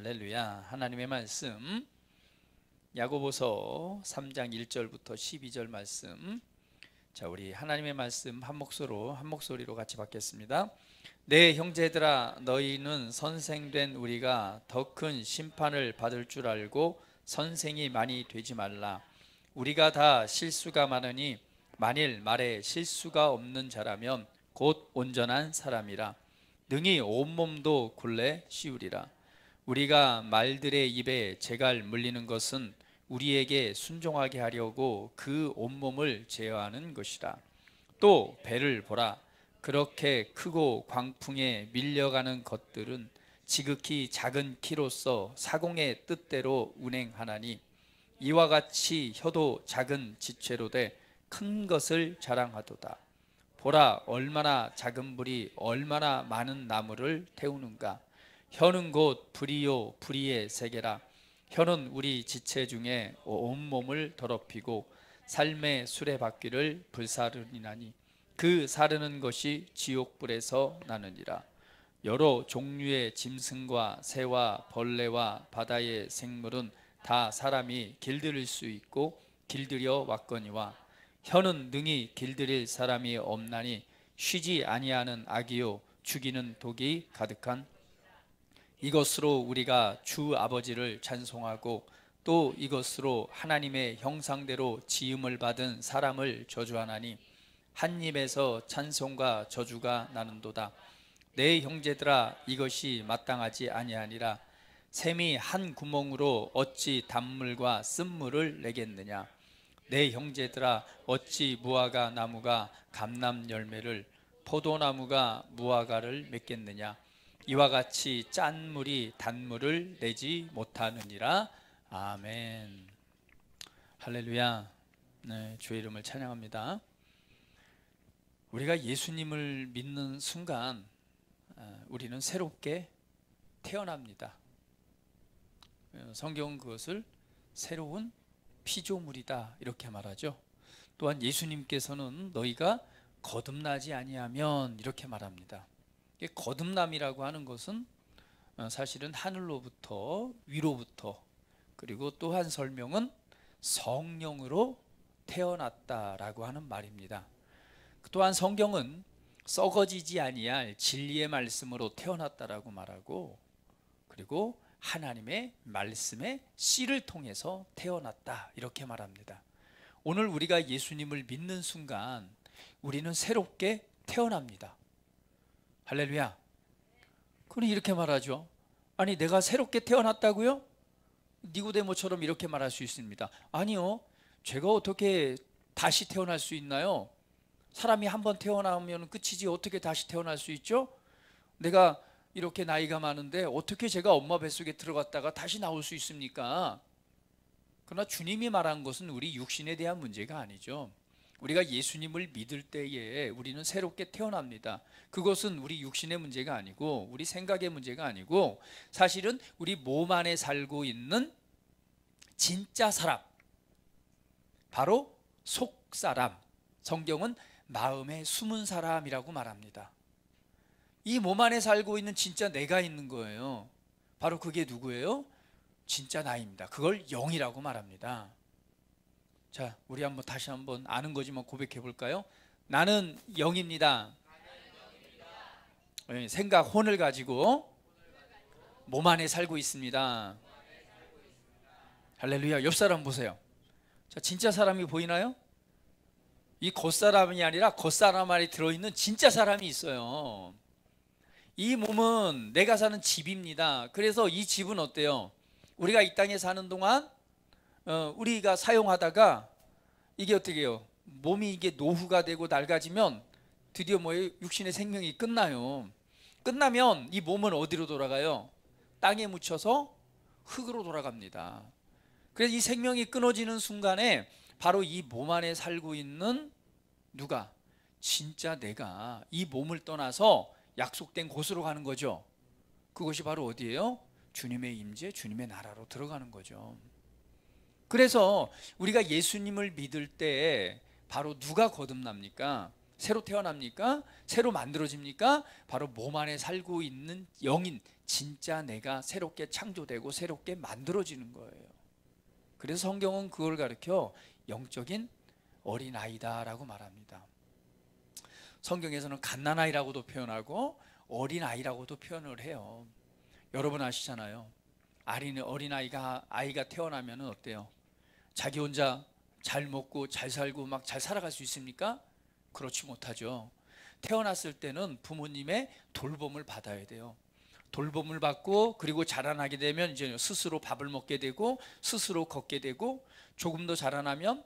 할렐루야. 하나님의 말씀 야고보서 3장 1절부터 12절 말씀. 자, 우리 하나님의 말씀 한 목소리로 같이 받겠습니다. 내 형제들아, 너희는 선생된 우리가 더 큰 심판을 받을 줄 알고 선생이 많이 되지 말라. 우리가 다 실수가 많으니 만일 말에 실수가 없는 자라면 곧 온전한 사람이라. 능히 온몸도 굴레 씌우리라. 우리가 말들의 입에 재갈 물리는 것은 우리에게 순종하게 하려고 그 온몸을 제어하는 것이라. 또 배를 보라. 그렇게 크고 광풍에 밀려가는 것들은 지극히 작은 키로서 사공의 뜻대로 운행하나니, 이와 같이 혀도 작은 지체로 돼 큰 것을 자랑하도다. 보라, 얼마나 작은 불이 얼마나 많은 나무를 태우는가. 혀는 곧 불이요 불의의 세계라. 혀는 우리 지체 중에 온몸을 더럽히고 삶의 수레바퀴를 불사르니나니, 그 사르는 것이 지옥불에서 나느니라. 여러 종류의 짐승과 새와 벌레와 바다의 생물은 다 사람이 길들일 수 있고 길들여 왔거니와, 혀는 능히 길들일 사람이 없나니 쉬지 아니하는 악이요 죽이는 독이 가득한 이것으로 우리가 주 아버지를 찬송하고 또 이것으로 하나님의 형상대로 지음을 받은 사람을 저주하나니, 한 입에서 찬송과 저주가 나는도다. 내 형제들아, 이것이 마땅하지 아니하니라. 샘이 한 구멍으로 어찌 단물과 쓴물을 내겠느냐. 내 형제들아, 어찌 무화과 나무가 감람 열매를, 포도나무가 무화과를 맺겠느냐. 이와 같이 짠 물이 단물을 내지 못하느니라. 아멘. 할렐루야. 네, 주의 이름을 찬양합니다. 우리가 예수님을 믿는 순간 우리는 새롭게 태어납니다. 성경은 그것을 새로운 피조물이다 이렇게 말하죠. 또한 예수님께서는 너희가 거듭나지 아니하면 이렇게 말합니다. 거듭남이라고 하는 것은 사실은 하늘로부터 위로부터, 그리고 또 한 설명은 성령으로 태어났다라고 하는 말입니다. 또한 성경은 썩어지지 아니할 진리의 말씀으로 태어났다라고 말하고, 그리고 하나님의 말씀의 씨를 통해서 태어났다 이렇게 말합니다. 오늘 우리가 예수님을 믿는 순간 우리는 새롭게 태어납니다. 할렐루야. 그럼 이렇게 말하죠. 아니, 내가 새롭게 태어났다고요? 니고데모처럼 이렇게 말할 수 있습니다. 아니요, 제가 어떻게 다시 태어날 수 있나요? 사람이 한번 태어나면 끝이지 어떻게 다시 태어날 수 있죠? 내가 이렇게 나이가 많은데 어떻게 제가 엄마 뱃속에 들어갔다가 다시 나올 수 있습니까? 그러나 주님이 말한 것은 우리 육신에 대한 문제가 아니죠. 우리가 예수님을 믿을 때에 우리는 새롭게 태어납니다. 그것은 우리 육신의 문제가 아니고 우리 생각의 문제가 아니고 사실은 우리 몸 안에 살고 있는 진짜 사람, 바로 속사람, 성경은 마음에 숨은 사람이라고 말합니다. 이 몸 안에 살고 있는 진짜 내가 있는 거예요. 바로 그게 누구예요? 진짜 나입니다. 그걸 영이라고 말합니다. 자, 우리 다시 한번 아는 거지만 고백해 볼까요? 나는 영입니다. 생각, 혼을 가지고 몸 안에 살고 있습니다. 할렐루야. 옆 사람 보세요. 자, 진짜 사람이 보이나요? 이 겉사람이 아니라 겉사람 안에 들어있는 진짜 사람이 있어요. 이 몸은 내가 사는 집입니다. 그래서 이 집은 어때요? 우리가 이 땅에 사는 동안 우리가 사용하다가 이게 어떻게 해요? 몸이 이게 노후가 되고 낡아지면 드디어 육신의 생명이 끝나요. 끝나면 이 몸은 어디로 돌아가요? 땅에 묻혀서 흙으로 돌아갑니다. 그래서 이 생명이 끊어지는 순간에 바로 이 몸 안에 살고 있는 누가? 진짜 내가 이 몸을 떠나서 약속된 곳으로 가는 거죠. 그것이 바로 어디예요? 주님의 임재, 주님의 나라로 들어가는 거죠. 그래서 우리가 예수님을 믿을 때 바로 누가 거듭납니까? 새로 태어납니까? 새로 만들어집니까? 바로 몸 안에 살고 있는 영인, 진짜 내가 새롭게 창조되고 새롭게 만들어지는 거예요. 그래서 성경은 그걸 가르쳐 영적인 어린아이다라고 말합니다. 성경에서는 갓난아이라고도 표현하고 어린아이라고도 표현을 해요. 여러분 아시잖아요. 어린아이가 태어나면 어때요? 자기 혼자 잘 먹고 잘 살고 막 잘 살아갈 수 있습니까? 그렇지 못하죠. 태어났을 때는 부모님의 돌봄을 받아야 돼요. 돌봄을 받고, 그리고 자라나게 되면 이제 스스로 밥을 먹게 되고 스스로 걷게 되고, 조금 더 자라나면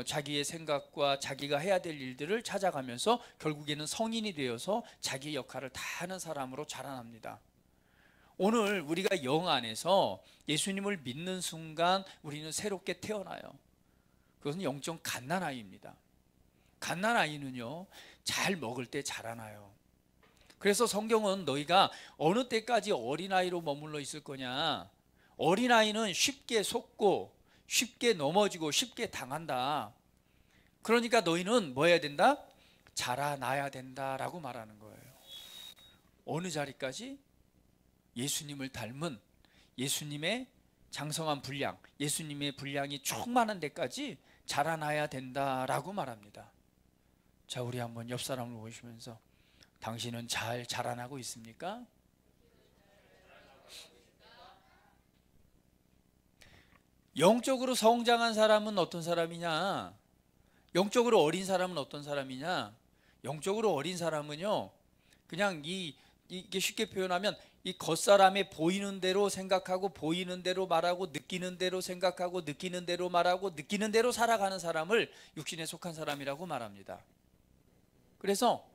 자기의 생각과 자기가 해야 될 일들을 찾아가면서 결국에는 성인이 되어서 자기의 역할을 다 하는 사람으로 자라납니다. 오늘 우리가 영 안에서 예수님을 믿는 순간 우리는 새롭게 태어나요. 그것은 영적 갓난아이입니다. 갓난아이는요, 잘 먹을 때 자라나요. 그래서 성경은 너희가 어느 때까지 어린아이로 머물러 있을 거냐, 어린아이는 쉽게 속고 쉽게 넘어지고 쉽게 당한다. 그러니까 너희는 뭐 해야 된다? 자라나야 된다라고 말하는 거예요. 어느 자리까지? 예수님을 닮은, 예수님의 장성한 분량, 예수님의 분량이 충만한 데까지 자라나야 된다라고 말합니다. 자, 우리 한번 옆 사람을 보시면서 당신은 잘 자라나고 있습니까? 영적으로 성장한 사람은 어떤 사람이냐? 영적으로 어린 사람은 어떤 사람이냐? 영적으로 어린 사람은요, 그냥 이게 쉽게 표현하면 이 겉사람의 보이는 대로 생각하고 보이는 대로 말하고 느끼는 대로 생각하고 느끼는 대로 말하고 느끼는 대로 살아가는 사람을 육신에 속한 사람이라고 말합니다. 그래서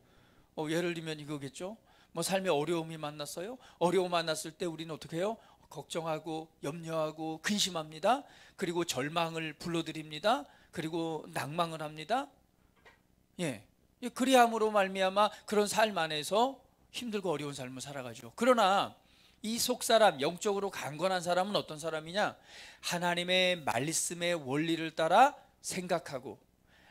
예를 들면 이거겠죠. 뭐 삶에 어려움이 만났어요. 어려움 만났을 때 우리는 어떻게 해요? 걱정하고 염려하고 근심합니다. 그리고 절망을 불러드립니다. 그리고 낭망을 합니다. 그리함으로 말미암아 그런 삶 안에서 힘들고 어려운 삶을 살아가죠. 그러나 이 속사람, 영적으로 강건한 사람은 어떤 사람이냐? 하나님의 말씀의 원리를 따라 생각하고,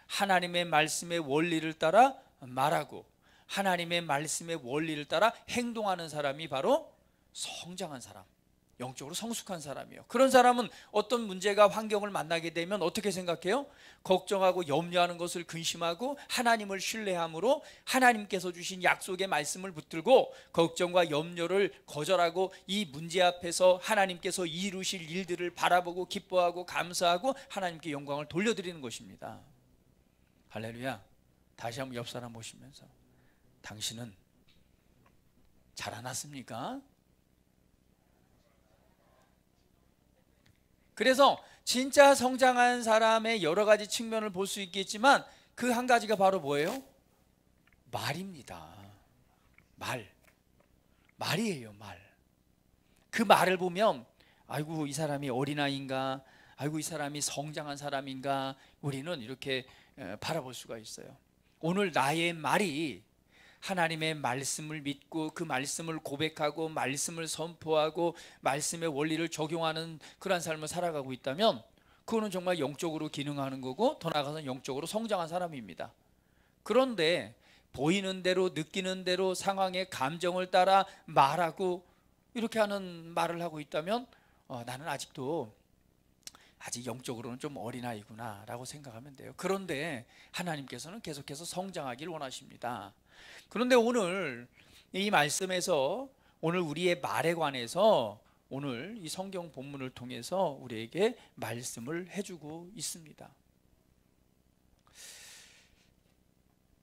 하나님의 말씀의 원리를 따라 말하고, 하나님의 말씀의 원리를 따라 행동하는 사람이 바로 성장한 사람, 영적으로 성숙한 사람이에요. 그런 사람은 어떤 문제가 환경을 만나게 되면 어떻게 생각해요? 걱정하고 염려하는 것을 근심하고 하나님을 신뢰함으로 하나님께서 주신 약속의 말씀을 붙들고 걱정과 염려를 거절하고 이 문제 앞에서 하나님께서 이루실 일들을 바라보고 기뻐하고 감사하고 하나님께 영광을 돌려드리는 것입니다. 할렐루야. 다시 한번 옆 사람 보시면서 당신은 자라났습니까? 그래서 진짜 성장한 사람의 여러 가지 측면을 볼 수 있겠지만 그 한 가지가 바로 뭐예요? 말입니다. 말이에요. 말. 그 말을 보면 아이고 이 사람이 어린아이인가, 아이고 이 사람이 성장한 사람인가, 우리는 이렇게 바라볼 수가 있어요. 오늘 나의 말이 하나님의 말씀을 믿고 그 말씀을 고백하고 말씀을 선포하고 말씀의 원리를 적용하는 그런 삶을 살아가고 있다면 그거는 정말 영적으로 기능하는 거고 더 나아가서 영적으로 성장한 사람입니다. 그런데 보이는 대로 느끼는 대로 상황의 감정을 따라 말하고 이렇게 하는 말을 하고 있다면 나는 아직 영적으로는 좀 어린아이구나 라고 생각하면 돼요. 그런데 하나님께서는 계속해서 성장하기를 원하십니다. 그런데 오늘 이 말씀에서 오늘 우리의 말에 관해서 오늘 이 성경 본문을 통해서 우리에게 말씀을 해주고 있습니다.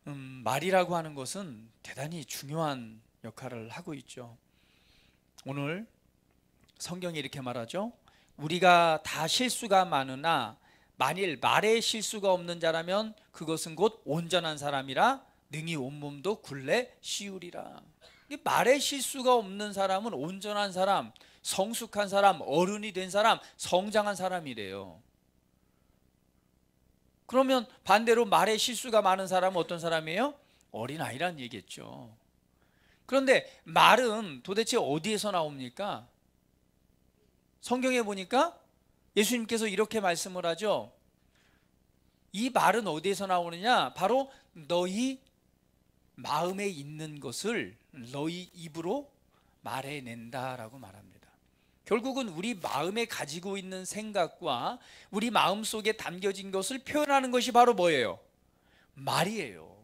말이라고 하는 것은 대단히 중요한 역할을 하고 있죠. 오늘 성경이 이렇게 말하죠. 우리가 다 실수가 많으나 만일 말에 실수가 없는 자라면 그것은 곧 온전한 사람이라 능히 온몸도 굴레 씌우리라. 말에 실수가 없는 사람은 온전한 사람, 성숙한 사람, 어른이 된 사람, 성장한 사람이래요. 그러면 반대로 말에 실수가 많은 사람은 어떤 사람이에요? 어린아이란 얘기겠죠. 그런데 말은 도대체 어디에서 나옵니까? 성경에 보니까 예수님께서 이렇게 말씀을 하죠. 이 말은 어디에서 나오느냐? 바로 너희 마음에 있는 것을 너희 입으로 말해낸다라고 말합니다. 결국은 우리 마음에 가지고 있는 생각과 우리 마음속에 담겨진 것을 표현하는 것이 바로 뭐예요? 말이에요.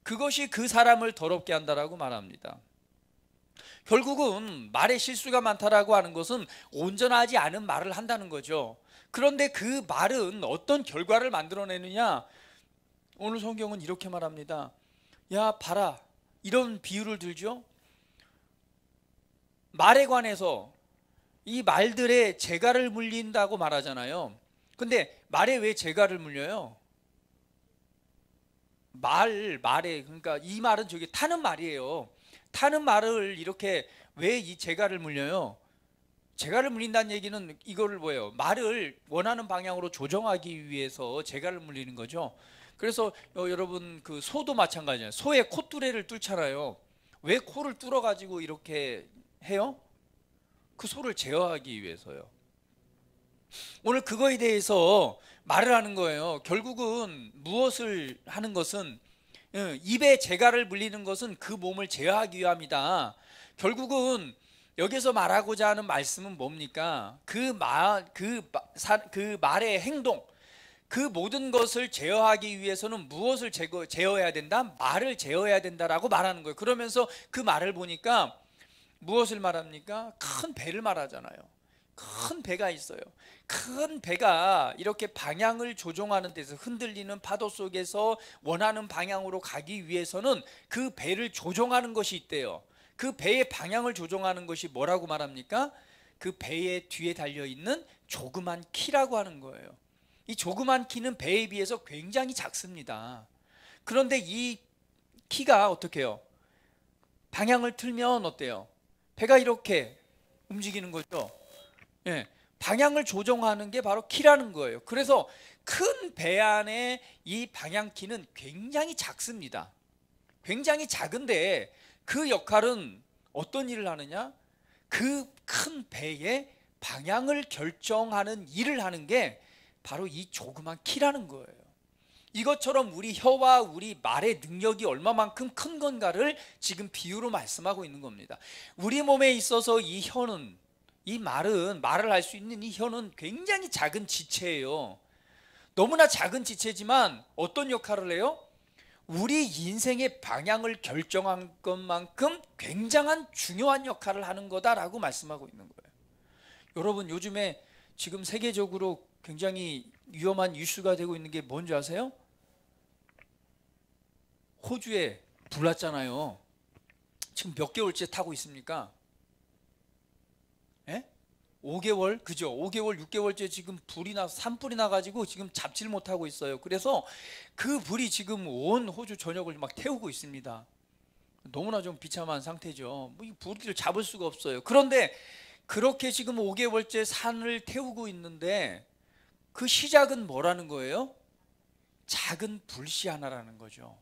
그것이 그 사람을 더럽게 한다라고 말합니다. 결국은 말에 실수가 많다라고 하는 것은 온전하지 않은 말을 한다는 거죠. 그런데 그 말은 어떤 결과를 만들어내느냐? 오늘 성경은 이렇게 말합니다. 야, 봐라. 이런 비유를 들죠. 말에 관해서 이 말들의 재갈을 물린다고 말하잖아요. 근데 말에 왜 재갈을 물려요? 말에, 그러니까 이 말은 저기 타는 말이에요. 타는 말을 이렇게 왜 이 재갈을 물려요? 재갈을 물린다는 얘기는 이거를 뭐예요? 말을 원하는 방향으로 조정하기 위해서 재갈을 물리는 거죠. 그래서 여러분 그 소도 마찬가지예요. 소의 콧뚜레를 뚫잖아요. 왜 코를 뚫어 가지고 이렇게 해요? 그 소를 제어하기 위해서요. 오늘 그거에 대해서 말을 하는 거예요. 결국은 무엇을 하는 것은 입에 재갈을 물리는 것은 그 몸을 제어하기 위함이다. 결국은 여기서 말하고자 하는 말씀은 뭡니까? 그 말의 행동, 그 모든 것을 제어하기 위해서는 무엇을 제어해야 된다? 말을 제어해야 된다라고 말하는 거예요. 그러면서 그 말을 보니까 무엇을 말합니까? 큰 배를 말하잖아요. 큰 배가 있어요. 큰 배가 이렇게 방향을 조종하는 데서 흔들리는 파도 속에서 원하는 방향으로 가기 위해서는 그 배를 조종하는 것이 있대요. 그 배의 방향을 조종하는 것이 뭐라고 말합니까? 그 배의 뒤에 달려있는 조그만 키라고 하는 거예요. 이 조그만 키는 배에 비해서 굉장히 작습니다. 그런데 이 키가 어떻게 해요? 방향을 틀면 어때요? 배가 이렇게 움직이는 거죠. 예, 방향을 조정하는 게 바로 키라는 거예요. 그래서 큰 배 안에 이 방향키는 굉장히 작습니다. 굉장히 작은데 그 역할은 어떤 일을 하느냐? 그 큰 배의 방향을 결정하는 일을 하는 게 바로 이 조그만 키라는 거예요. 이것처럼 우리 혀와 우리 말의 능력이 얼마만큼 큰 건가를 지금 비유로 말씀하고 있는 겁니다. 우리 몸에 있어서 이 혀는, 이 말은, 말을 할 수 있는 이 혀는 굉장히 작은 지체예요. 너무나 작은 지체지만 어떤 역할을 해요? 우리 인생의 방향을 결정한 것만큼 굉장한 중요한 역할을 하는 거다라고 말씀하고 있는 거예요. 여러분, 요즘에 지금 세계적으로 굉장히 위험한 이슈가 되고 있는 게 뭔지 아세요? 호주에 불 났잖아요. 지금 몇 개월째 타고 있습니까? 예? 5개월? 그죠? 5개월, 6개월째 지금 불이 나서 산불이 나가지고 지금 잡지를 못하고 있어요. 그래서 그 불이 지금 온 호주 전역을 막 태우고 있습니다. 너무나 좀 비참한 상태죠. 이 불을 잡을 수가 없어요. 그런데 그렇게 지금 5개월째 산을 태우고 있는데 그 시작은 뭐라는 거예요? 작은 불씨 하나라는 거죠.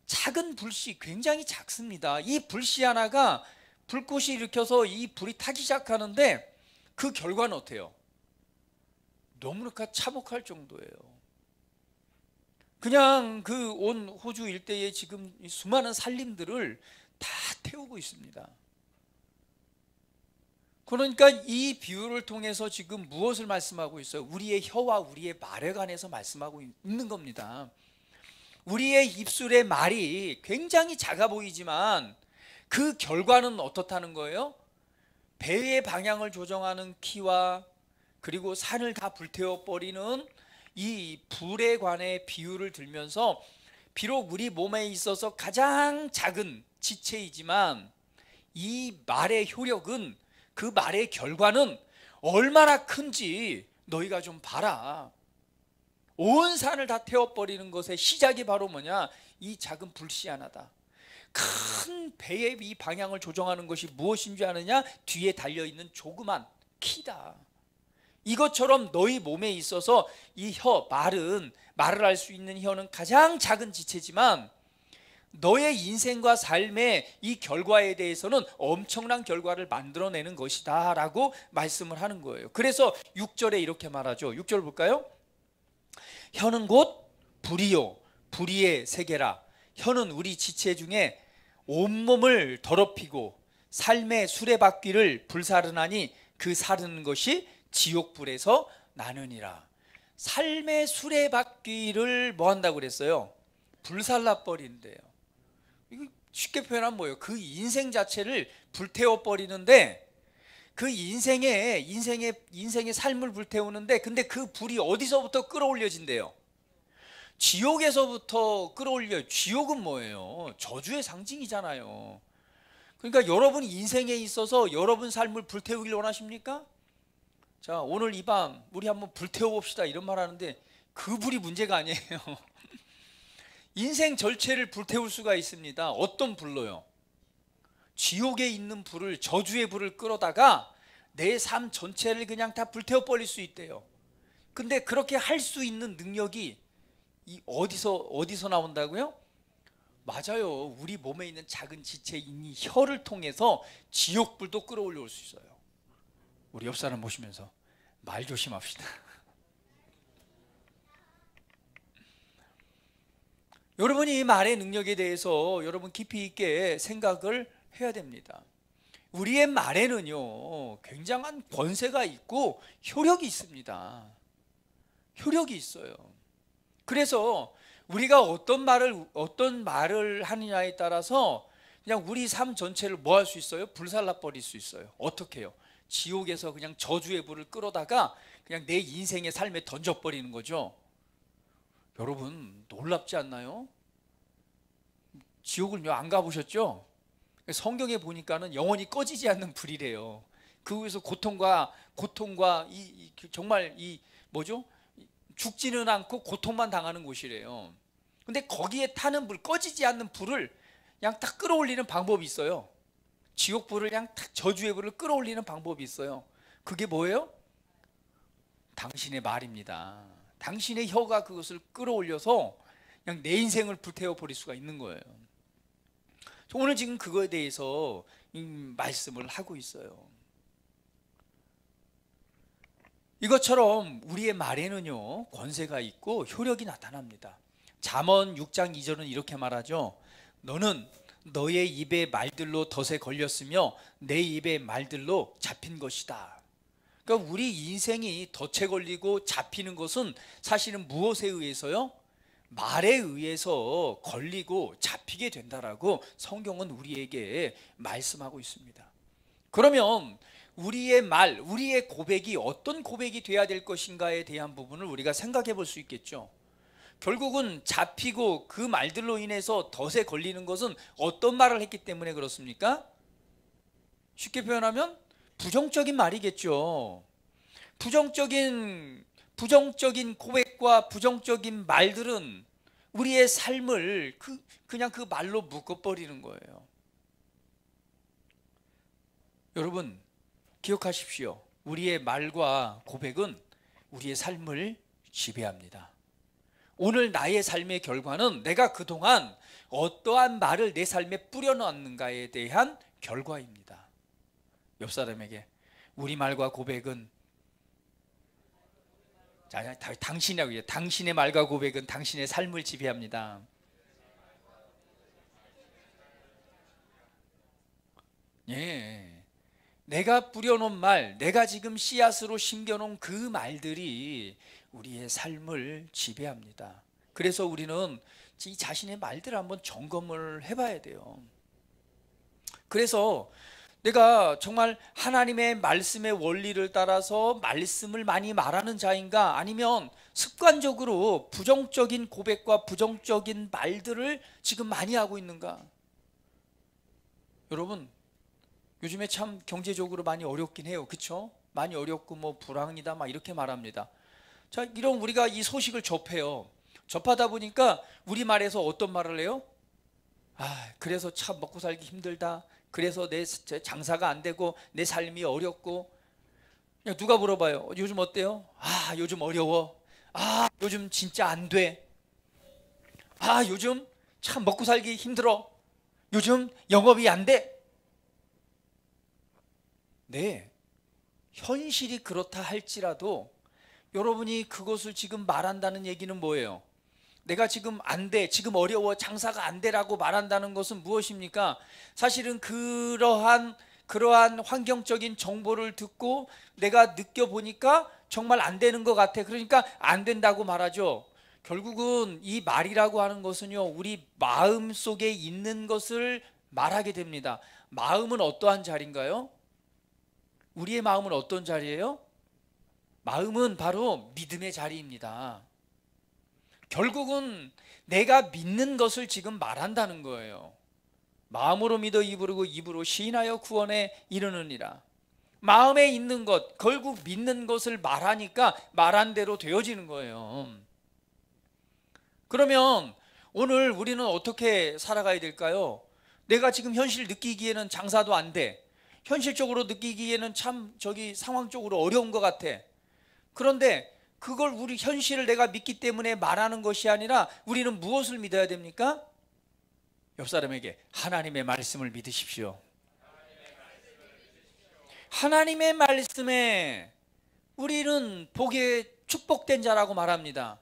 작은 불씨, 굉장히 작습니다. 이 불씨 하나가 불꽃이 일으켜서 이 불이 타기 시작하는데 그 결과는 어때요? 너무나 참혹할 정도예요. 그냥 그 온 호주 일대에 지금 수많은 산림들을 다 태우고 있습니다. 그러니까 이 비유를 통해서 지금 무엇을 말씀하고 있어요? 우리의 혀와 우리의 말에 관해서 말씀하고 있는 겁니다. 우리의 입술의 말이 굉장히 작아 보이지만 그 결과는 어떻다는 거예요? 배의 방향을 조정하는 키와 그리고 산을 다 불태워 버리는 이 불에 관해 비유를 들면서 비록 우리 몸에 있어서 가장 작은 지체이지만 이 말의 효력은, 그 말의 결과는 얼마나 큰지 너희가 좀 봐라. 온 산을 다 태워버리는 것의 시작이 바로 뭐냐? 이 작은 불씨 하나다. 큰 배의 이 방향을 조정하는 것이 무엇인 줄 아느냐? 뒤에 달려있는 조그만 키다. 이것처럼 너희 몸에 있어서 이 혀, 말은, 말을 할 수 있는 혀는 가장 작은 지체지만 너의 인생과 삶의 이 결과에 대해서는 엄청난 결과를 만들어내는 것이다 라고 말씀을 하는 거예요. 그래서 6절에 이렇게 말하죠. 6절 볼까요? 혀는 곧 불이요 불의의 세계라. 혀는 우리 지체 중에 온몸을 더럽히고 삶의 수레바퀴를 불사르나니 그 사르는 것이 지옥불에서 나느니라. 삶의 수레바퀴를 뭐 한다고 그랬어요? 불살라 버린대요. 이거 쉽게 표현하면 뭐예요? 그 인생 자체를 불태워 버리는데, 그 인생의 삶을 불태우는데, 근데 그 불이 어디서부터 끌어올려진대요? 지옥에서부터 끌어올려요. 지옥은 뭐예요? 저주의 상징이잖아요. 그러니까 여러분 인생에 있어서 여러분 삶을 불태우길 원하십니까? 자, 오늘 이 밤 우리 한번 불태워 봅시다 이런 말 하는데 그 불이 문제가 아니에요. 인생 전체를 불태울 수가 있습니다. 어떤 불로요? 지옥에 있는 불을, 저주의 불을 끌어다가 내 삶 전체를 그냥 다 불태워 버릴 수 있대요. 근데 그렇게 할 수 있는 능력이 어디서 나온다고요? 맞아요. 우리 몸에 있는 작은 지체인 이 혀를 통해서 지옥불도 끌어올릴 수 있어요. 우리 옆 사람 보시면서 말 조심합시다. 여러분이 이 말의 능력에 대해서 여러분 깊이 있게 생각을 해야 됩니다. 우리의 말에는요 굉장한 권세가 있고 효력이 있습니다. 효력이 있어요. 그래서 우리가 어떤 말을 하느냐에 따라서 그냥 우리 삶 전체를 뭐 할 수 있어요? 불살라 버릴 수 있어요. 어떻게 해요? 지옥에서 그냥 저주의 불을 끌어다가 그냥 내 인생의 삶에 던져버리는 거죠. 여러분 놀랍지 않나요? 지옥을 안 가보셨죠? 성경에 보니까는 영원히 꺼지지 않는 불이래요. 그곳에서 고통과 정말 뭐죠? 죽지는 않고 고통만 당하는 곳이래요. 근데 거기에 타는 불, 꺼지지 않는 불을 그냥 딱 끌어올리는 방법이 있어요. 지옥 불을 그냥 딱, 저주의 불을 끌어올리는 방법이 있어요. 그게 뭐예요? 당신의 말입니다. 당신의 혀가 그것을 끌어올려서 그냥 내 인생을 불태워 버릴 수가 있는 거예요. 오늘 지금 그거에 대해서 말씀을 하고 있어요. 이것처럼 우리의 말에는요 권세가 있고 효력이 나타납니다. 잠언 6장 2절은 이렇게 말하죠. 너는 너의 입의 말들로 덫에 걸렸으며 내 입의 말들로 잡힌 것이다. 그러니까 우리 인생이 덫에 걸리고 잡히는 것은 사실은 무엇에 의해서요? 말에 의해서 걸리고 잡히게 된다라고 성경은 우리에게 말씀하고 있습니다. 그러면 우리의 말, 우리의 고백이 어떤 고백이 돼야 될 것인가에 대한 부분을 우리가 생각해 볼 수 있겠죠. 결국은 잡히고 그 말들로 인해서 덫에 걸리는 것은 어떤 말을 했기 때문에 그렇습니까? 쉽게 표현하면 부정적인 말이겠죠. 부정적인 고백과 부정적인 말들은 우리의 삶을 그냥 그 말로 묶어버리는 거예요. 여러분 기억하십시오. 우리의 말과 고백은 우리의 삶을 지배합니다. 오늘 나의 삶의 결과는 내가 그동안 어떠한 말을 내 삶에 뿌려놨는가에 대한 결과입니다. 옆 사람에게 우리 말과 고백은 당신이라고 해요. 당신의 말과 고백은 당신의 삶을 지배합니다. 예. 내가 뿌려놓은 말, 내가 지금 씨앗으로 심겨놓은 그 말들이 우리의 삶을 지배합니다. 그래서 우리는 이 자신의 말들을 한번 점검을 해봐야 돼요. 그래서 내가 정말 하나님의 말씀의 원리를 따라서 말씀을 많이 말하는 자인가, 아니면 습관적으로 부정적인 고백과 부정적인 말들을 지금 많이 하고 있는가? 여러분 요즘에 참 경제적으로 많이 어렵긴 해요. 그렇죠? 많이 어렵고 뭐 불황이다 막 이렇게 말합니다. 자, 이런 우리가 이 소식을 접해요. 접하다 보니까 우리말에서 어떤 말을 해요? 그래서 참 먹고 살기 힘들다. 그래서 내 장사가 안 되고 내 삶이 어렵고. 누가 물어봐요. 요즘 어때요? 요즘 어려워. 요즘 진짜 안 돼. 요즘 참 먹고 살기 힘들어. 요즘 영업이 안 돼. 네, 현실이 그렇다 할지라도 여러분이 그것을 지금 말한다는 얘기는 뭐예요? 내가 지금 안 돼, 지금 어려워, 장사가 안 되라고 말한다는 것은 무엇입니까? 사실은 그러한 환경적인 정보를 듣고 내가 느껴보니까 정말 안 되는 것 같아. 그러니까 안 된다고 말하죠. 결국은 이 말이라고 하는 것은요, 우리 마음 속에 있는 것을 말하게 됩니다. 마음은 어떠한 자리인가요? 우리의 마음은 어떤 자리예요? 마음은 바로 믿음의 자리입니다. 결국은 내가 믿는 것을 지금 말한다는 거예요. 마음으로 믿어 입으로 시인하여 구원에 이르느니라. 마음에 있는 것, 결국 믿는 것을 말하니까 말한 대로 되어지는 거예요. 그러면 오늘 우리는 어떻게 살아가야 될까요? 내가 지금 현실 느끼기에는 장사도 안 돼. 현실적으로 느끼기에는 참 상황적으로 어려운 것 같아. 그런데 그걸 우리 현실을 내가 믿기 때문에 말하는 것이 아니라 우리는 무엇을 믿어야 됩니까? 옆 사람에게 하나님의 말씀을 믿으십시오. 하나님의 말씀에 우리는 복에 축복된 자라고 말합니다.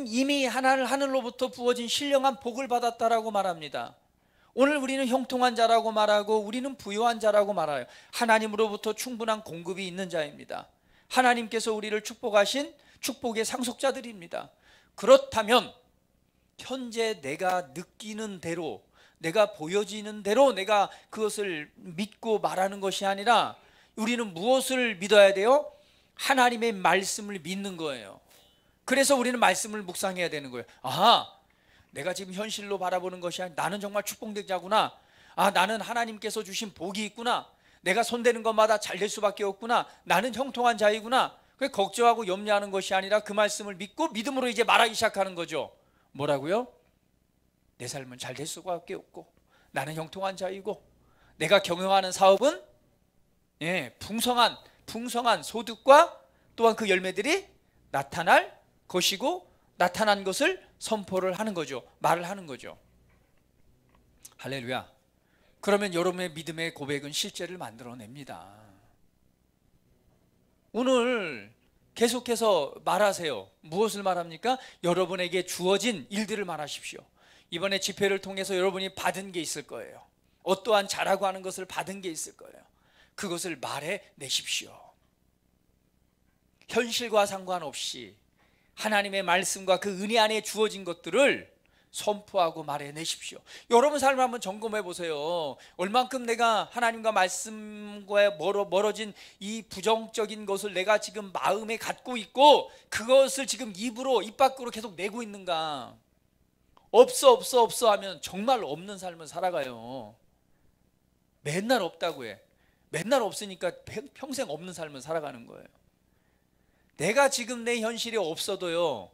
이미 하늘로부터 부어진 신령한 복을 받았다라고 말합니다. 오늘 우리는 형통한 자라고 말하고 우리는 부유한 자라고 말해요. 하나님으로부터 충분한 공급이 있는 자입니다. 하나님께서 우리를 축복하신 축복의 상속자들입니다. 그렇다면 현재 내가 느끼는 대로, 내가 보여지는 대로 내가 그것을 믿고 말하는 것이 아니라 우리는 무엇을 믿어야 돼요? 하나님의 말씀을 믿는 거예요. 그래서 우리는 말씀을 묵상해야 되는 거예요. 아하, 내가 지금 현실로 바라보는 것이 아니라 나는 정말 축복된 자구나. 아, 나는 하나님께서 주신 복이 있구나. 내가 손대는 것마다 잘 될 수밖에 없구나. 나는 형통한 자이구나. 그게 걱정하고 염려하는 것이 아니라 그 말씀을 믿고 믿음으로 이제 말하기 시작하는 거죠. 뭐라고요? 내 삶은 잘 될 수밖에 없고 나는 형통한 자이고 내가 경영하는 사업은 풍성한 소득과 또한 그 열매들이 나타날 것이고 나타난 것을 선포를 하는 거죠. 말을 하는 거죠. 할렐루야. 그러면 여러분의 믿음의 고백은 실제를 만들어냅니다. 오늘 계속해서 말하세요. 무엇을 말합니까? 여러분에게 주어진 일들을 말하십시오. 이번에 집회를 통해서 여러분이 받은 게 있을 거예요. 어떠한 자라고 하는 것을 받은 게 있을 거예요. 그것을 말해내십시오. 현실과 상관없이 하나님의 말씀과 그 은혜 안에 주어진 것들을 선포하고 말해내십시오. 여러분 삶을 한번 점검해 보세요. 얼만큼 내가 하나님과 말씀과 멀어진 이 부정적인 것을 내가 지금 마음에 갖고 있고 그것을 지금 입 밖으로 계속 내고 있는가. 없어 하면 정말 없는 삶을 살아가요. 맨날 없다고 해. 맨날 없으니까 평생 없는 삶을 살아가는 거예요. 내가 지금 내 현실이 없어도요,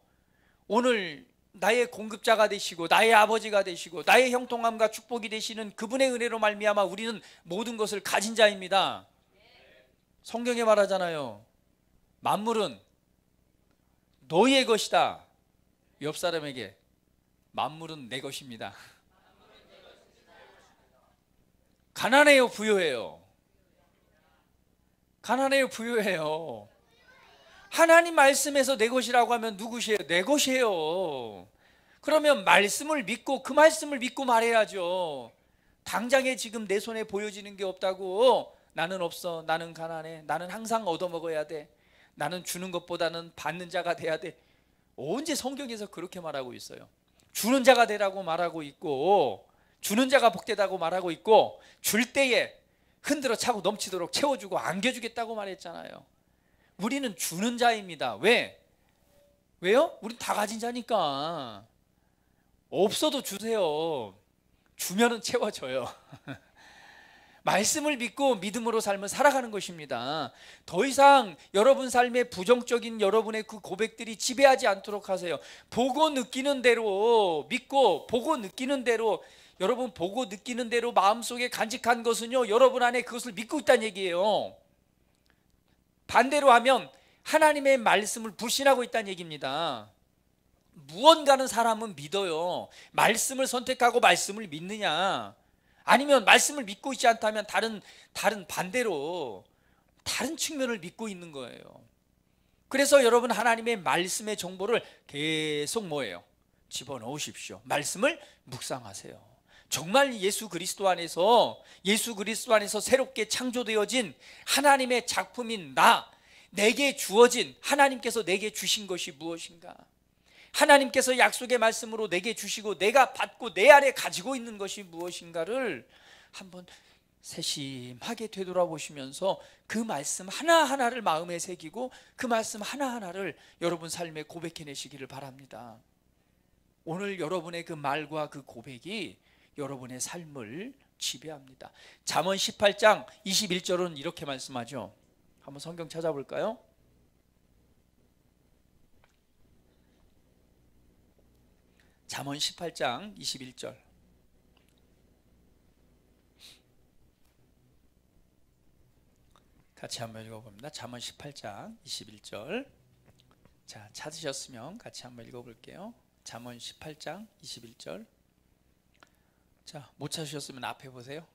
오늘 나의 공급자가 되시고 나의 아버지가 되시고 나의 형통함과 축복이 되시는 그분의 은혜로 말미암아 우리는 모든 것을 가진 자입니다. 성경에 말하잖아요. 만물은 너희의 것이다. 옆 사람에게 만물은 내 것입니다. 가난해요, 부유해요? 가난해요, 부유해요? 하나님 말씀에서 내 것이라고 하면 누구시에요? 내 것이에요. 그러면 말씀을 믿고 그 말씀을 믿고 말해야죠. 당장에 지금 내 손에 보여지는 게 없다고 나는 없어, 나는 가난해, 나는 항상 얻어먹어야 돼, 나는 주는 것보다는 받는 자가 돼야 돼. 언제 성경에서 그렇게 말하고 있어요? 주는 자가 되라고 말하고 있고 주는 자가 복되다고 말하고 있고 줄 때에 흔들어 차고 넘치도록 채워주고 안겨주겠다고 말했잖아요. 우리는 주는 자입니다. 왜요? 우린 다 가진 자니까. 없어도 주세요. 주면은 채워져요. 말씀을 믿고 믿음으로 삶을 살아가는 것입니다. 더 이상 여러분 삶의 부정적인 여러분의 그 고백들이 지배하지 않도록 하세요. 보고 느끼는 대로 믿고 보고 느끼는 대로, 여러분 보고 느끼는 대로 마음속에 간직한 것은요, 여러분 안에 그것을 믿고 있다는 얘기예요. 반대로 하면 하나님의 말씀을 불신하고 있다는 얘기입니다. 무언가는 사람은 믿어요. 말씀을 선택하고 말씀을 믿느냐, 아니면 말씀을 믿고 있지 않다면 다른 반대로 다른 측면을 믿고 있는 거예요. 그래서 여러분 하나님의 말씀의 정보를 계속 뭐예요? 집어넣으십시오. 말씀을 묵상하세요. 정말 예수 그리스도 안에서 새롭게 창조되어진 하나님의 작품인 내게 주어진, 하나님께서 내게 주신 것이 무엇인가? 하나님께서 약속의 말씀으로 내게 주시고 내가 받고 내 안에 가지고 있는 것이 무엇인가를 한번 세심하게 되돌아보시면서 그 말씀 하나하나를 마음에 새기고 그 말씀 하나하나를 여러분 삶에 고백해내시기를 바랍니다. 오늘 여러분의 그 말과 그 고백이 여러분의 삶을 지배합니다. 잠언 18장 21절은 이렇게 말씀하죠. 한번 성경 찾아볼까요? 잠언 18장 21절. 같이 한번 읽어봅니다. 잠언 18장 21절. 자, 찾으셨으면 같이 한번 읽어볼게요. 잠언 18장 21절. 자, 못 찾으셨으면 앞에 보세요.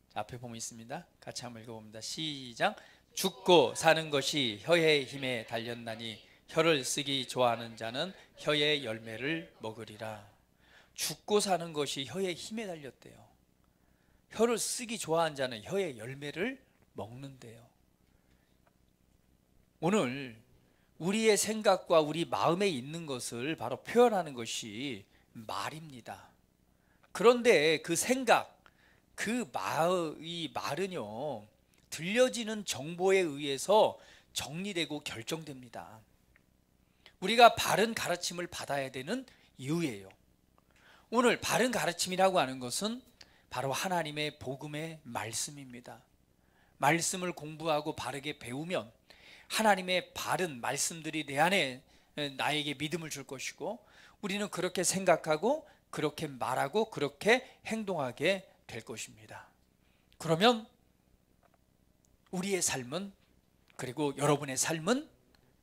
자, 앞에 보면 있습니다. 같이 한번 읽어봅니다. 시작. 죽고 사는 것이 혀의 힘에 달렸나니 혀를 쓰기 좋아하는 자는 혀의 열매를 먹으리라. 죽고 사는 것이 혀의 힘에 달렸대요. 혀를 쓰기 좋아하는 자는 혀의 열매를 먹는데요. 오늘 우리의 생각과 우리 마음에 있는 것을 바로 표현하는 것이 말입니다. 그런데 그 생각, 이 말은요, 들려지는 정보에 의해서 정리되고 결정됩니다. 우리가 바른 가르침을 받아야 되는 이유예요. 오늘 바른 가르침이라고 하는 것은 바로 하나님의 복음의 말씀입니다. 말씀을 공부하고 바르게 배우면 하나님의 바른 말씀들이 내 안에 나에게 믿음을 줄 것이고 우리는 그렇게 생각하고 그렇게 말하고 그렇게 행동하게 될 것입니다. 그러면 우리의 삶은, 그리고 여러분의 삶은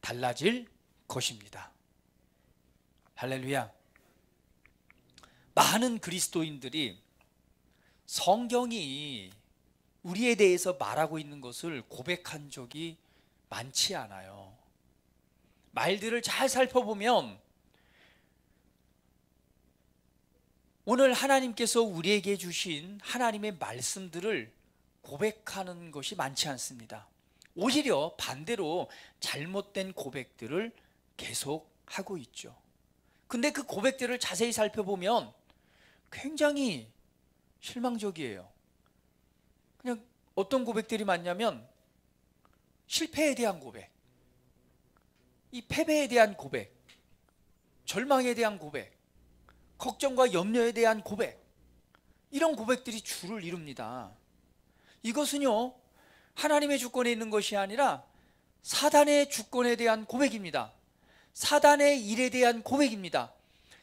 달라질 것입니다. 할렐루야. 많은 그리스도인들이 성경이 우리에 대해서 말하고 있는 것을 고백한 적이 많지 않아요. 말들을 잘 살펴보면 오늘 하나님께서 우리에게 주신 하나님의 말씀들을 고백하는 것이 많지 않습니다. 오히려 반대로 잘못된 고백들을 계속하고 있죠. 근데 그 고백들을 자세히 살펴보면 굉장히 실망적이에요. 그냥 어떤 고백들이 많냐면 실패에 대한 고백, 이 패배에 대한 고백, 절망에 대한 고백, 걱정과 염려에 대한 고백, 이런 고백들이 주를 이룹니다. 이것은요, 하나님의 주권에 있는 것이 아니라 사단의 주권에 대한 고백입니다. 사단의 일에 대한 고백입니다.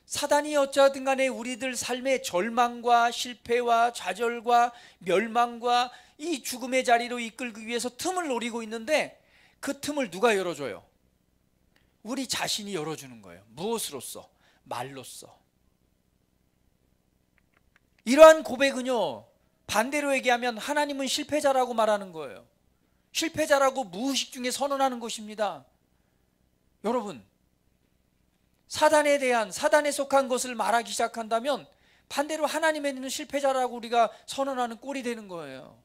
사단이 어쩌든 간에 우리들 삶의 절망과 실패와 좌절과 멸망과 이 죽음의 자리로 이끌기 위해서 틈을 노리고 있는데 그 틈을 누가 열어줘요? 우리 자신이 열어주는 거예요. 무엇으로써? 말로써. 이러한 고백은요, 반대로 얘기하면 하나님은 실패자라고 말하는 거예요. 실패자라고 무의식 중에 선언하는 것입니다. 여러분, 사단에 속한 것을 말하기 시작한다면 반대로 하나님에는 실패자라고 우리가 선언하는 꼴이 되는 거예요.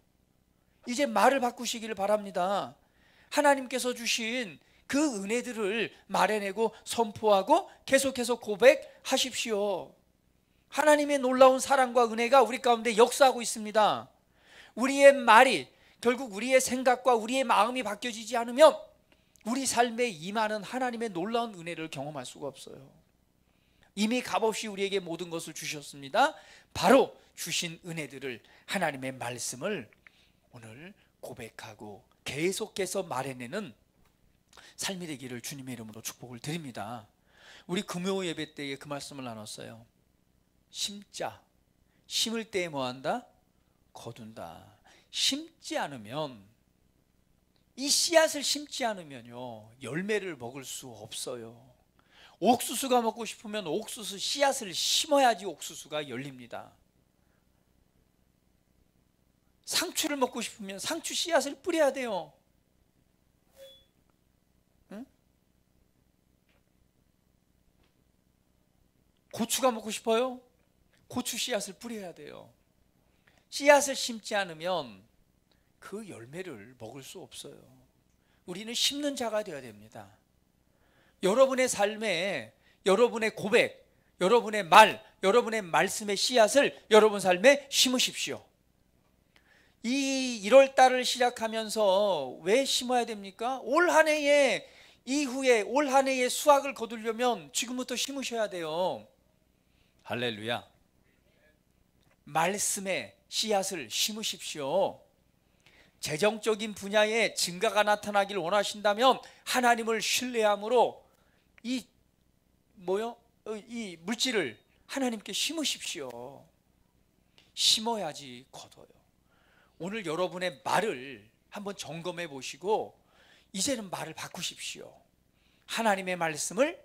이제 말을 바꾸시기를 바랍니다. 하나님께서 주신 그 은혜들을 말해내고 선포하고 계속해서 고백하십시오. 하나님의 놀라운 사랑과 은혜가 우리 가운데 역사하고 있습니다. 우리의 말이 결국 우리의 생각과 우리의 마음이 바뀌어지지 않으면 우리 삶에 임하는 하나님의 놀라운 은혜를 경험할 수가 없어요. 이미 값없이 우리에게 모든 것을 주셨습니다. 바로 주신 은혜들을, 하나님의 말씀을 오늘 고백하고 계속해서 말해내는 삶이 되기를 주님의 이름으로 축복을 드립니다. 우리 금요 예배 때에 그 말씀을 나눴어요. 심자, 심을 때에 뭐한다? 거둔다. 심지 않으면, 이 씨앗을 심지 않으면요, 열매를 먹을 수 없어요. 옥수수가 먹고 싶으면 옥수수 씨앗을 심어야지 옥수수가 열립니다. 상추를 먹고 싶으면 상추 씨앗을 뿌려야 돼요. 응? 고추가 먹고 싶어요? 고추 씨앗을 뿌려야 돼요. 씨앗을 심지 않으면 그 열매를 먹을 수 없어요. 우리는 심는 자가 되어야 됩니다. 여러분의 삶에 여러분의 고백, 여러분의 말, 여러분의 말씀의 씨앗을 여러분 삶에 심으십시오. 이 1월 달을 시작하면서 왜 심어야 됩니까? 올 한 해에 이후에 올 한 해의 수확을 거두려면 지금부터 심으셔야 돼요. 할렐루야. 말씀의 씨앗을 심으십시오. 재정적인 분야에 증가가 나타나기를 원하신다면 하나님을 신뢰함으로 이 물질을 하나님께 심으십시오. 심어야지 거둬요. 오늘 여러분의 말을 한번 점검해 보시고 이제는 말을 바꾸십시오. 하나님의 말씀을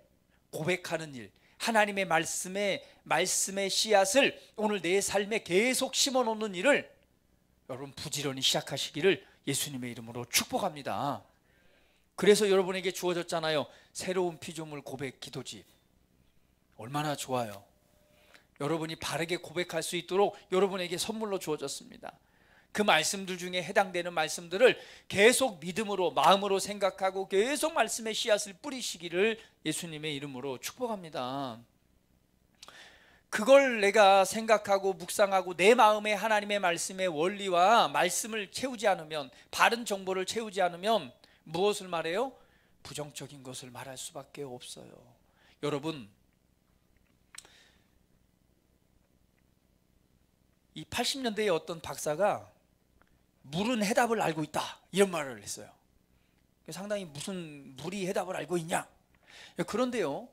고백하는 일, 하나님의 말씀의 씨앗을 오늘 내 삶에 계속 심어 놓는 일을 여러분 부지런히 시작하시기를 예수님의 이름으로 축복합니다. 그래서 여러분에게 주어졌잖아요. 새로운 피조물 고백 기도집. 얼마나 좋아요. 여러분이 바르게 고백할 수 있도록 여러분에게 선물로 주어졌습니다. 그 말씀들 중에 해당되는 말씀들을 계속 믿음으로 마음으로 생각하고 계속 말씀의 씨앗을 뿌리시기를 예수님의 이름으로 축복합니다. 그걸 내가 생각하고 묵상하고 내 마음에 하나님의 말씀의 원리와 말씀을 채우지 않으면, 바른 정보를 채우지 않으면 무엇을 말해요? 부정적인 것을 말할 수밖에 없어요. 여러분, 이 80년대에 어떤 박사가 물은 해답을 알고 있다 이런 말을 했어요. 상당히 무슨 물이 해답을 알고 있냐? 그런데요,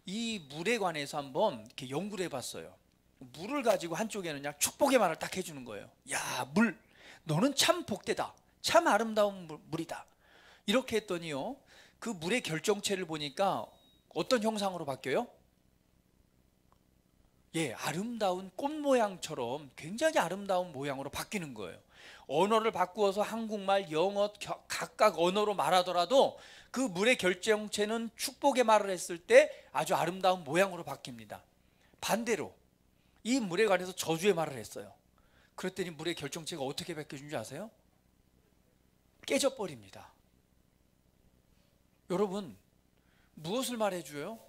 이 물에 관해서 한번 이렇게 연구를 해봤어요. 물을 가지고 한쪽에는 그냥 축복의 말을 딱 해주는 거예요. 야, 물, 너는 참 복되다, 참 아름다운 물이다. 이렇게 했더니요, 그 물의 결정체를 보니까 어떤 형상으로 바뀌어요? 예, 아름다운 꽃 모양처럼 굉장히 아름다운 모양으로 바뀌는 거예요. 언어를 바꾸어서 한국말, 영어 각각 언어로 말하더라도 그 물의 결정체는 축복의 말을 했을 때 아주 아름다운 모양으로 바뀝니다. 반대로 이 물에 관해서 저주의 말을 했어요. 그랬더니 물의 결정체가 어떻게 바뀌어진 줄 아세요? 깨져버립니다. 여러분, 무엇을 말해줘요?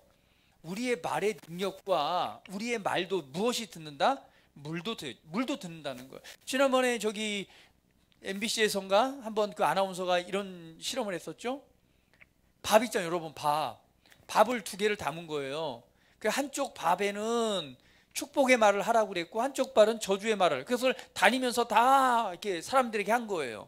우리의 말의 능력과 우리의 말도 무엇이 듣는다? 물도 듣는다는 거예요. 지난번에 저기 MBC에선가 한번 그 아나운서가 이런 실험을 했었죠. 밥 있잖아요, 여러분. 밥을 2개를 담은 거예요. 그 한쪽 밥에는 축복의 말을 하라고 그랬고 한쪽 밥은 저주의 말을, 그것을 다니면서 다 이렇게 사람들에게 한 거예요.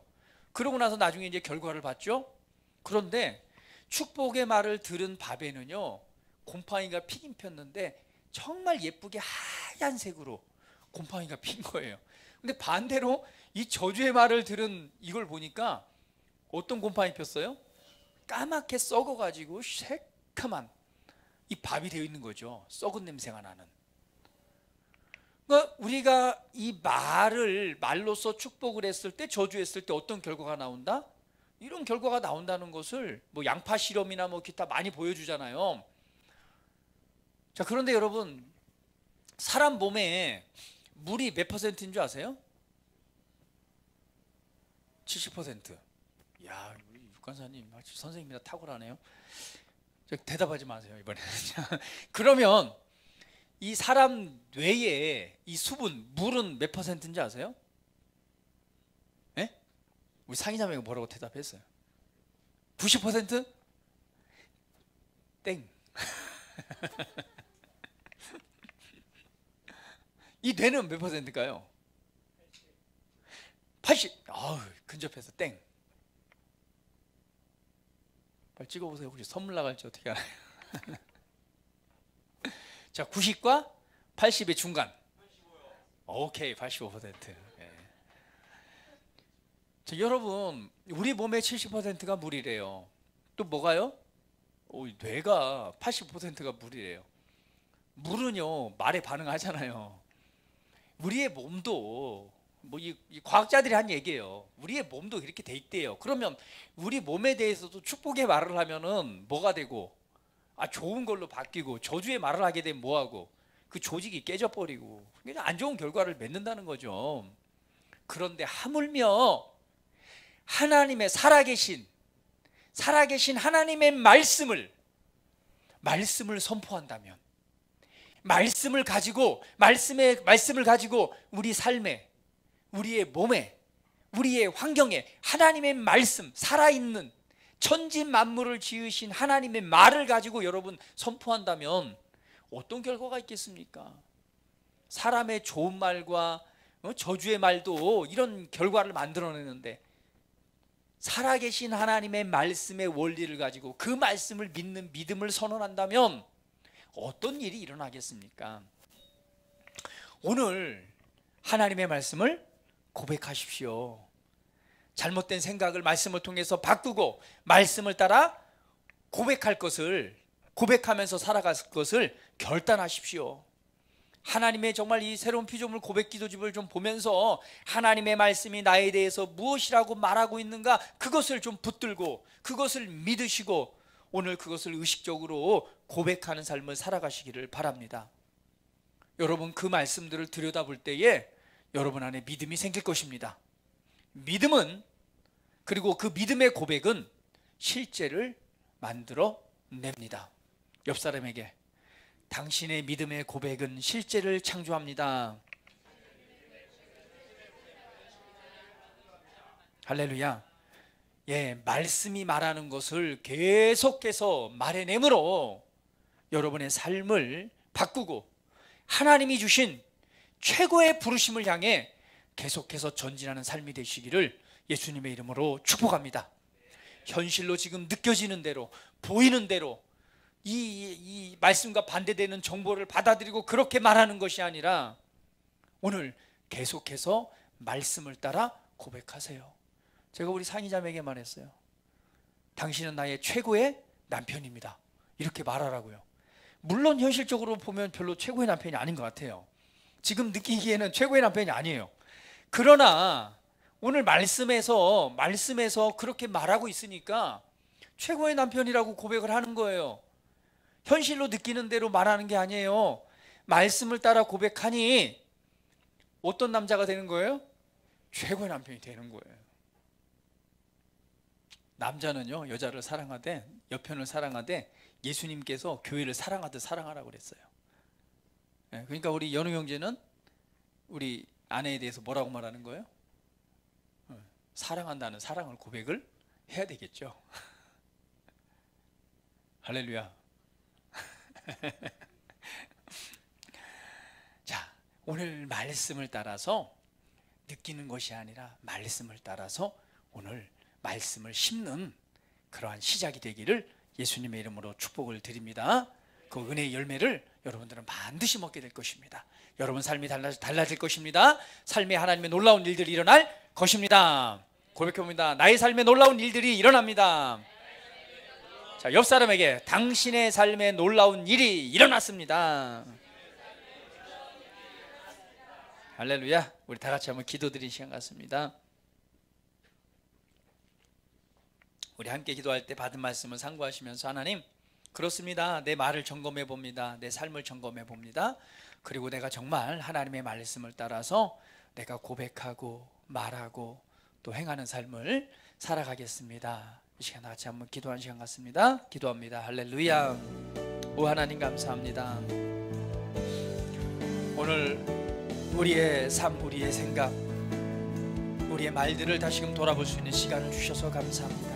그러고 나서 나중에 이제 결과를 봤죠. 그런데 축복의 말을 들은 밥에는요, 곰팡이가 피긴 폈는데 정말 예쁘게 하얀색으로 곰팡이가 핀 거예요. 근데 반대로 이 저주의 말을 들은 이걸 보니까 어떤 곰팡이 폈어요? 까맣게 썩어가지고 새카만 이 밥이 되어 있는 거죠. 썩은 냄새가 나는. 그러니까 우리가 이 말로서 축복을 했을 때, 저주했을 때 어떤 결과가 나온다? 이런 결과가 나온다는 것을 뭐 양파 실험이나 뭐 기타 많이 보여주잖아요. 자, 그런데 여러분, 사람 몸에 물이 몇 %인 줄 아세요? 70%. 야, 우리 육관사님 선생님이나 탁월하네요. 대답하지 마세요, 이번에는. 그러면 이 사람 뇌에 이 수분, 물은 몇 %인지 아세요? 예? 우리 상의자매가 뭐라고 대답했어요? 90%? 땡. 이 뇌는 몇 %일까요? 80. 아우, 근접해서 땡. 빨리 찍어보세요. 혹시 선물 나갈지 어떻게 알아요? 자, 90과 80의 중간. 85요. 오케이, 85%. 예. 자, 여러분, 우리 몸의 70%가 물이래요. 또 뭐가요? 뇌가 85%가 물이래요. 물은요, 말에 반응하잖아요. 우리의 몸도 이 과학자들이 한 얘기예요. 우리의 몸도 이렇게 돼 있대요. 그러면 우리 몸에 대해서도 축복의 말을 하면은 뭐가 되고, 좋은 걸로 바뀌고, 저주의 말을 하게 되면 뭐하고, 그 조직이 깨져버리고 그냥 안 좋은 결과를 맺는다는 거죠. 그런데 하물며 하나님의 살아계신 하나님의 말씀을 선포한다면, 말씀을 가지고 우리 삶에, 우리의 몸에, 우리의 환경에 하나님의 말씀, 살아있는 천지 만물을 지으신 하나님의 말을 가지고 여러분 선포한다면 어떤 결과가 있겠습니까? 사람의 좋은 말과 저주의 말도 이런 결과를 만들어내는데, 살아계신 하나님의 말씀의 원리를 가지고 그 말씀을 믿는 믿음을 선언한다면 어떤 일이 일어나겠습니까? 오늘 하나님의 말씀을 고백하십시오. 잘못된 생각을 말씀을 통해서 바꾸고 말씀을 따라 고백하면서 살아갈 것을 결단하십시오. 하나님의 정말 이 새로운 피조물 고백 기도집을 좀 보면서 하나님의 말씀이 나에 대해서 무엇이라고 말하고 있는가, 그것을 좀 붙들고 그것을 믿으시고 오늘 그것을 의식적으로 고백하는 삶을 살아가시기를 바랍니다. 여러분, 그 말씀들을 들여다볼 때에 여러분 안에 믿음이 생길 것입니다. 믿음은, 그리고 그 믿음의 고백은 실제를 만들어 냅니다. 옆 사람에게, 당신의 믿음의 고백은 실제를 창조합니다. 할렐루야. 예, 말씀이 말하는 것을 계속해서 말해내므로 여러분의 삶을 바꾸고 하나님이 주신 최고의 부르심을 향해 계속해서 전진하는 삶이 되시기를 예수님의 이름으로 축복합니다. 현실로 지금 느껴지는 대로, 보이는 대로 이 말씀과 반대되는 정보를 받아들이고 그렇게 말하는 것이 아니라 오늘 계속해서 말씀을 따라 고백하세요. 제가 우리 상의자매에게 말했어요. 당신은 나의 최고의 남편입니다. 이렇게 말하라고요. 물론 현실적으로 보면 별로 최고의 남편이 아닌 것 같아요. 지금 느끼기에는 최고의 남편이 아니에요. 그러나 오늘 말씀에서 그렇게 말하고 있으니까 최고의 남편이라고 고백을 하는 거예요. 현실로 느끼는 대로 말하는 게 아니에요. 말씀을 따라 고백하니 어떤 남자가 되는 거예요? 최고의 남편이 되는 거예요. 남자는요, 여자를 사랑하되, 여편을 사랑하되 예수님께서 교회를 사랑하듯 사랑하라고 그랬어요. 그러니까 우리 연우 형제는 우리 아내에 대해서 뭐라고 말하는 거예요? 사랑한다는 사랑을 고백을 해야 되겠죠. 할렐루야. 자, 오늘 말씀을 따라서 느끼는 것이 아니라 말씀을 따라서 오늘 말씀을 심는 그러한 시작이 되기를 예수님의 이름으로 축복을 드립니다. 그 은혜의 열매를 여러분들은 반드시 먹게 될 것입니다. 여러분 삶이 달라질 것입니다. 삶에 하나님의 놀라운 일들이 일어날 것입니다. 고백해봅니다. 나의 삶에 놀라운 일들이 일어납니다. 자, 옆 사람에게, 당신의 삶에 놀라운 일이 일어났습니다. 할렐루야. 우리 다 같이 한번 기도드리는 시간 같습니다. 우리 함께 기도할 때 받은 말씀을 상고하시면서, 하나님, 그렇습니다. 내 말을 점검해 봅니다. 내 삶을 점검해 봅니다. 그리고 내가 정말 하나님의 말씀을 따라서 내가 고백하고 말하고 또 행하는 삶을 살아가겠습니다. 이 시간 같이 한번 기도하는 시간 같습니다. 기도합니다. 할렐루야. 오 하나님, 감사합니다. 오늘 우리의 삶, 우리의 생각, 우리의 말들을 다시금 돌아볼 수 있는 시간을 주셔서 감사합니다.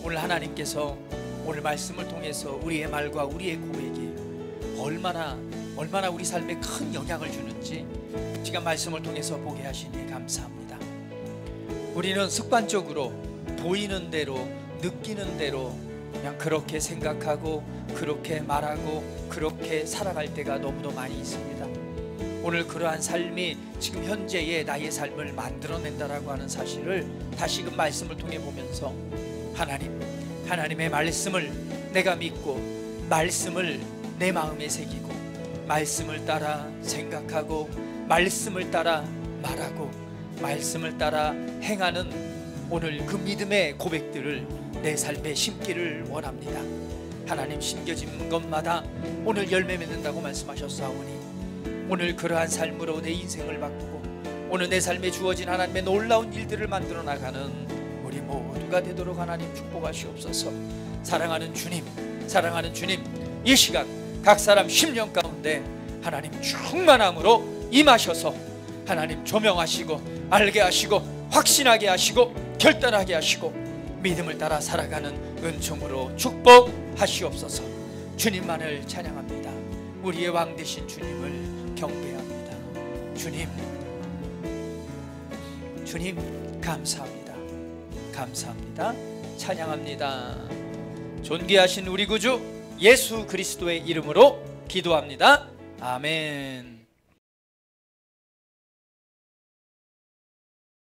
오늘 하나님께서 오늘 말씀을 통해서 우리의 말과 우리의 고백이 얼마나 우리 삶에 큰 영향을 주는지 지금 말씀을 통해서 보게 하시니 감사합니다. 우리는 습관적으로 보이는 대로, 느끼는 대로 그냥 그렇게 생각하고 그렇게 말하고 그렇게 살아갈 때가 너무도 많이 있습니다. 오늘 그러한 삶이 지금 현재의 나의 삶을 만들어낸다라고 하는 사실을 다시금 말씀을 통해 보면서, 하나님의 말씀을 내가 믿고 말씀을 내 마음에 새기고 말씀을 따라 생각하고 말씀을 따라 말하고 말씀을 따라 행하는 오늘 그 믿음의 고백들을 내 삶에 심기를 원합니다. 하나님 심겨진 것마다 오늘 열매 맺는다고 말씀하셨사오니 오늘 그러한 삶으로 내 인생을 바꾸고 오늘 내 삶에 주어진 하나님의 놀라운 일들을 만들어 나가는 우리 모두가 되도록 하나님 축복하시옵소서. 사랑하는 주님, 사랑하는 주님, 이 시간 각 사람 심령 가운데 하나님 충만함으로 임하셔서 하나님 조명하시고 알게 하시고 확신하게 하시고 결단하게 하시고 믿음을 따라 살아가는 은총으로 축복하시옵소서. 주님만을 찬양합니다. 우리의 왕 되신 주님을 경배합니다. 주님 감사합니다. 감사합니다. 찬양합니다. 존귀하신 우리 구주 예수 그리스도의 이름으로 기도합니다. 아멘.